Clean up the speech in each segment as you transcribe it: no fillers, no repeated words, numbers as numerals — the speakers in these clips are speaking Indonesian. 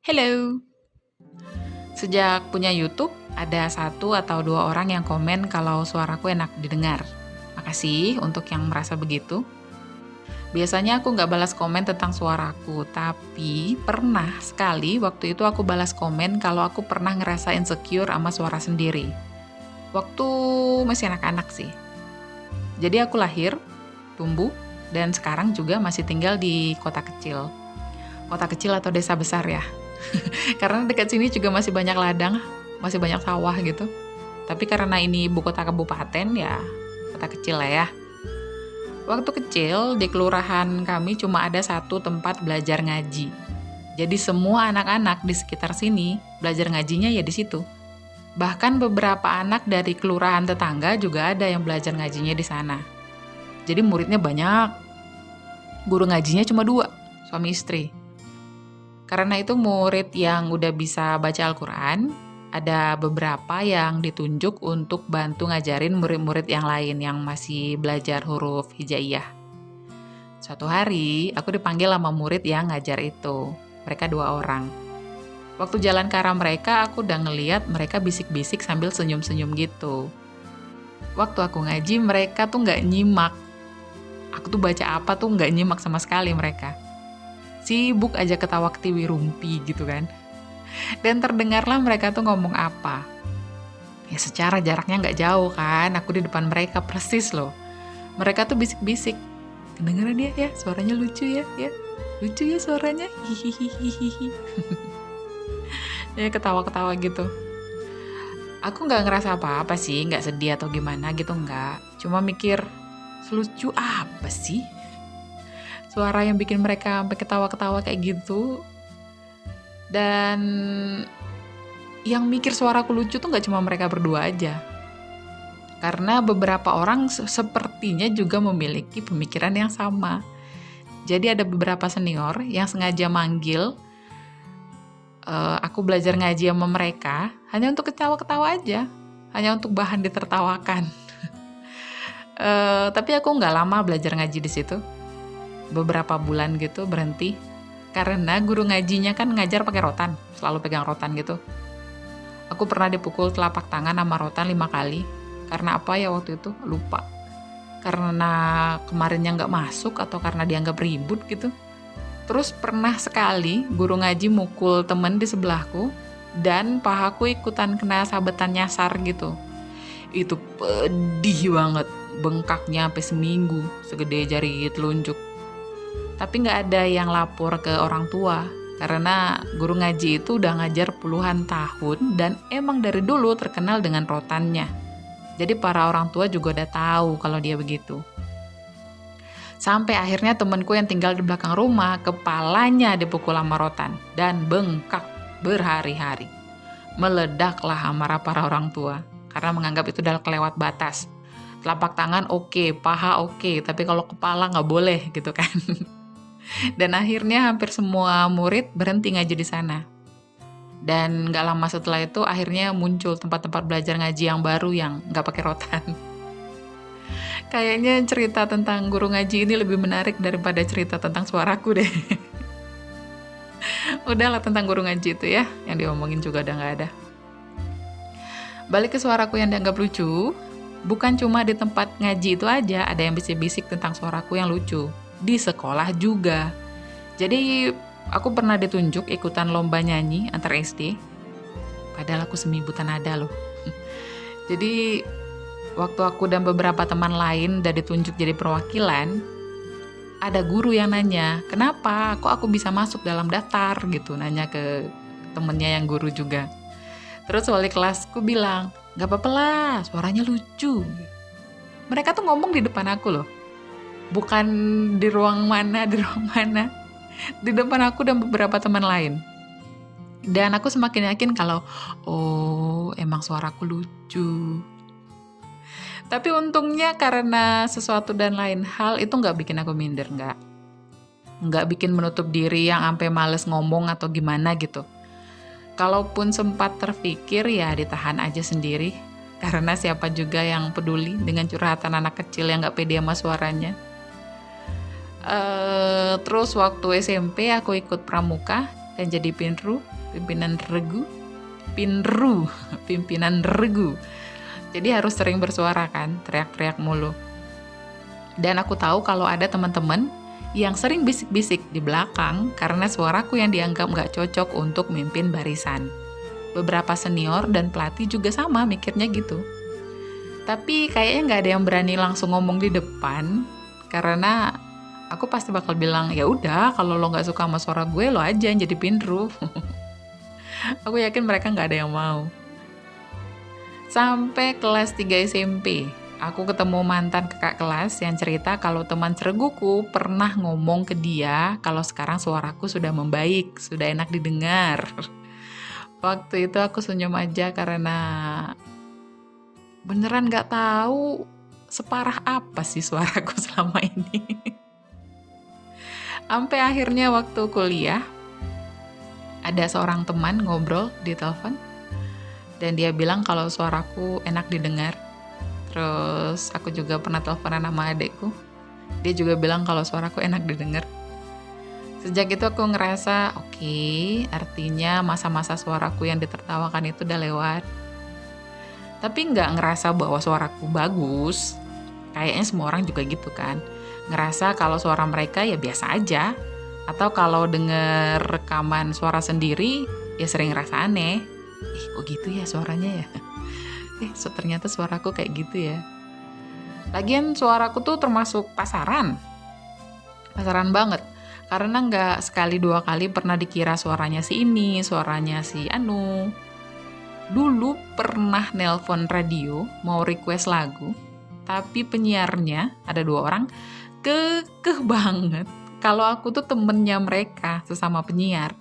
Hello. Sejak punya YouTube, ada satu atau dua orang yang komen kalau suaraku enak didengar. Makasih untuk yang merasa begitu. Biasanya aku nggak balas komen tentang suaraku, tapi pernah sekali waktu itu aku balas komen kalau aku pernah ngerasa insecure sama suara sendiri. Waktu masih anak-anak sih. Jadi aku lahir, tumbuh, dan sekarang juga masih tinggal di kota kecil. Kota kecil atau desa besar ya. Karena dekat sini juga masih banyak ladang, masih banyak sawah gitu. Tapi karena ini ibu kota kabupaten ya, kota kecil lah ya. Waktu kecil di kelurahan kami cuma ada satu tempat belajar ngaji. Jadi semua anak-anak di sekitar sini belajar ngajinya ya di situ. Bahkan beberapa anak dari kelurahan tetangga juga ada yang belajar ngajinya di sana. Jadi muridnya banyak. Guru ngajinya cuma 2, suami istri. Karena itu murid yang udah bisa baca Al-Quran, ada beberapa yang ditunjuk untuk bantu ngajarin murid-murid yang lain yang masih belajar huruf hijaiyah. Suatu hari, aku dipanggil sama murid yang ngajar itu. Mereka 2 orang. Waktu jalan ke arah mereka, aku udah ngeliat mereka bisik-bisik sambil senyum-senyum gitu. Waktu aku ngaji, mereka tuh nggak nyimak. Aku tuh baca apa tuh nggak nyimak sama sekali mereka. Sibuk aja ketawa ketiwi rumpi gitu kan. Dan terdengarlah mereka tuh ngomong apa. Ya secara jaraknya nggak jauh kan, aku di depan mereka persis loh. Mereka tuh bisik-bisik. Kedengeran ya, suaranya lucu ya. Lucu ya suaranya, hihihihihi. Ya ketawa-ketawa gitu. Aku nggak ngerasa apa-apa sih, nggak sedih atau gimana gitu nggak. Cuma mikir, selucu apa sih? Suara yang bikin mereka sampai ketawa-ketawa kayak gitu. Dan yang mikir suaraku lucu tuh gak cuma mereka berdua aja. Karena beberapa orang sepertinya juga memiliki pemikiran yang sama. Jadi ada beberapa senior yang sengaja manggil aku belajar ngaji sama mereka hanya untuk ketawa-ketawa aja. Hanya untuk bahan ditertawakan. Tapi aku gak lama belajar ngaji di situ. Beberapa bulan gitu berhenti karena guru ngajinya kan ngajar pakai rotan, selalu pegang rotan gitu. Aku pernah dipukul telapak tangan sama rotan 5 kali. Karena apa ya waktu itu? Lupa. Karena kemarinnya nggak masuk atau karena dianggap ribut gitu. Terus pernah sekali guru ngaji mukul temen di sebelahku dan pahaku ikutan kena sabetan nyasar gitu. Itu pedih banget, bengkaknya sampai seminggu, segede jari telunjuk. Tapi nggak ada yang lapor ke orang tua, karena guru ngaji itu udah ngajar puluhan tahun dan emang dari dulu terkenal dengan rotannya. Jadi para orang tua juga udah tahu kalau dia begitu. Sampai akhirnya temenku yang tinggal di belakang rumah, kepalanya dipukul sama rotan dan bengkak berhari-hari. Meledaklah amarah para orang tua, karena menganggap itu udah kelewat batas. Telapak tangan oke, paha oke, tapi kalau kepala nggak boleh gitu kan. Dan akhirnya hampir semua murid berhenti ngaji di sana. Dan gak lama setelah itu akhirnya muncul tempat-tempat belajar ngaji yang baru yang gak pakai rotan. Kayaknya cerita tentang guru ngaji ini lebih menarik daripada cerita tentang suaraku deh. Udahlah tentang guru ngaji itu ya, yang diomongin juga udah gak ada. Balik ke suaraku yang dianggap lucu, bukan cuma di tempat ngaji itu aja ada yang bisik-bisik tentang suaraku yang lucu. Di sekolah juga. Jadi aku pernah ditunjuk ikutan lomba nyanyi antar SD. Padahal aku semi buta nada loh. Jadi waktu aku dan beberapa teman lain udah ditunjuk jadi perwakilan, ada guru yang nanya, kenapa kok aku bisa masuk dalam daftar gitu, nanya ke temennya yang guru juga. Terus wali kelasku bilang, gak apa-apa lah, suaranya lucu. Mereka tuh ngomong di depan aku loh. Bukan di ruang mana. Di depan aku dan beberapa teman lain. Dan aku semakin yakin kalau, oh emang suaraku lucu. Tapi untungnya karena sesuatu dan lain hal itu gak bikin aku minder, Gak bikin menutup diri yang sampai males ngomong atau gimana gitu. Kalaupun sempat terpikir ya ditahan aja sendiri. Karena siapa juga yang peduli dengan curhatan anak kecil yang gak pede sama suaranya. Terus waktu SMP aku ikut pramuka dan jadi pimpinan regu. Jadi harus sering bersuara kan, teriak-teriak mulu. Dan aku tahu kalau ada teman-teman yang sering bisik-bisik di belakang karena suaraku yang dianggap nggak cocok untuk mimpin barisan. Beberapa senior dan pelatih juga sama mikirnya gitu. Tapi kayaknya nggak ada yang berani langsung ngomong di depan karena aku pasti bakal bilang, ya udah kalau lo nggak suka sama suara gue, lo aja yang jadi pinru. Aku yakin mereka nggak ada yang mau. Sampai kelas 3 SMP, aku ketemu mantan kakak kelas yang cerita kalau teman cereguku pernah ngomong ke dia kalau sekarang suaraku sudah membaik, sudah enak didengar. Waktu itu aku senyum aja karena beneran gak tahu separah apa sih suaraku selama ini. Sampai akhirnya waktu kuliah, ada seorang teman ngobrol di telepon, dan dia bilang kalau suaraku enak didengar. Terus aku juga pernah teleponan sama adekku, dia juga bilang kalau suaraku enak didengar. Sejak itu aku ngerasa, oke, artinya masa-masa suaraku yang ditertawakan itu udah lewat. Tapi nggak ngerasa bahwa suaraku bagus. Kayaknya semua orang juga gitu kan. Ngerasa kalau suara mereka ya biasa aja. Atau kalau denger rekaman suara sendiri, ya sering ngerasa aneh. Kok gitu ya suaranya ya? Ternyata suaraku kayak gitu ya. Lagian suaraku tuh termasuk pasaran banget. Karena nggak sekali dua kali pernah dikira suaranya si ini, suaranya si anu. Dulu pernah nelpon radio mau request lagu, tapi penyiarnya ada 2 orang kekeh banget kalau aku tuh temennya mereka sesama penyiar.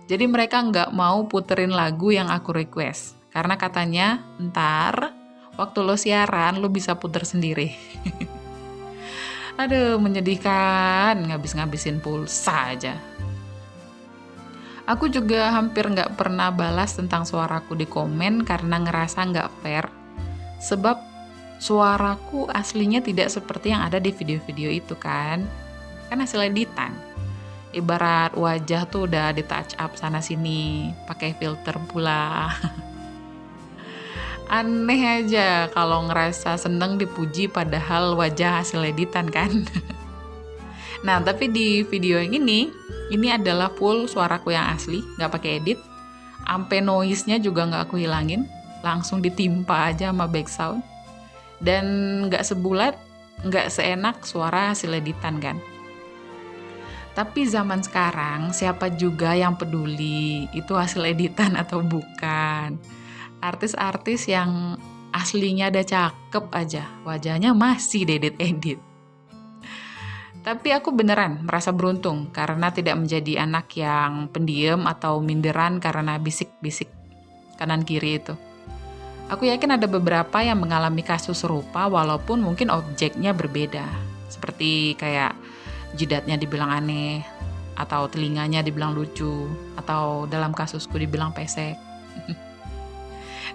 Jadi mereka nggak mau puterin lagu yang aku request. Karena katanya, ntar waktu lo siaran, lo bisa puter sendiri. Aduh, menyedihkan, ngabis-ngabisin pulsa aja. Aku juga hampir nggak pernah balas tentang suaraku di komen karena ngerasa nggak fair. Sebab suaraku aslinya tidak seperti yang ada di video-video itu kan. Kan hasil editan. Ibarat wajah tuh udah di touch up sana-sini, pakai filter pula. Aneh aja kalau ngerasa seneng dipuji padahal wajah hasil editan kan. Nah, tapi di video yang ini adalah full suaraku yang asli, nggak pakai edit. Ampe noise-nya juga nggak aku hilangin, langsung ditimpa aja sama background. Dan nggak sebulat, nggak seenak suara hasil editan kan. Tapi zaman sekarang, siapa juga yang peduli itu hasil editan atau bukan. Artis-artis yang aslinya ada cakep aja, wajahnya masih diedit-edit. Tapi aku beneran merasa beruntung karena tidak menjadi anak yang pendiam atau minderan karena bisik-bisik kanan kiri itu. Aku yakin ada beberapa yang mengalami kasus serupa walaupun mungkin objeknya berbeda. Seperti kayak jidatnya dibilang aneh, atau telinganya dibilang lucu, atau dalam kasusku dibilang pesek.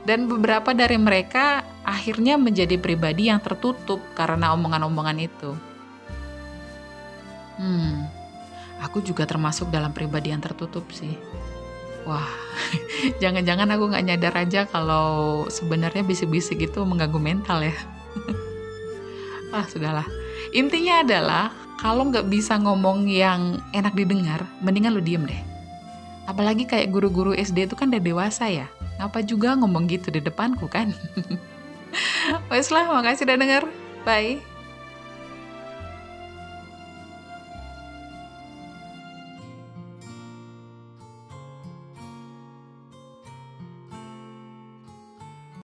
Dan beberapa dari mereka akhirnya menjadi pribadi yang tertutup karena omongan-omongan itu. Aku juga termasuk dalam pribadi yang tertutup sih. Wah, jangan-jangan aku gak nyadar aja kalau sebenarnya bisik-bisik itu mengganggu mental ya. Sudahlah. Intinya adalah, kalau nggak bisa ngomong yang enak didengar, mendingan lu diem deh. Apalagi kayak guru-guru SD itu kan udah dewasa ya. Ngapa juga ngomong gitu di depanku kan? Wes lah, makasih udah denger. Bye.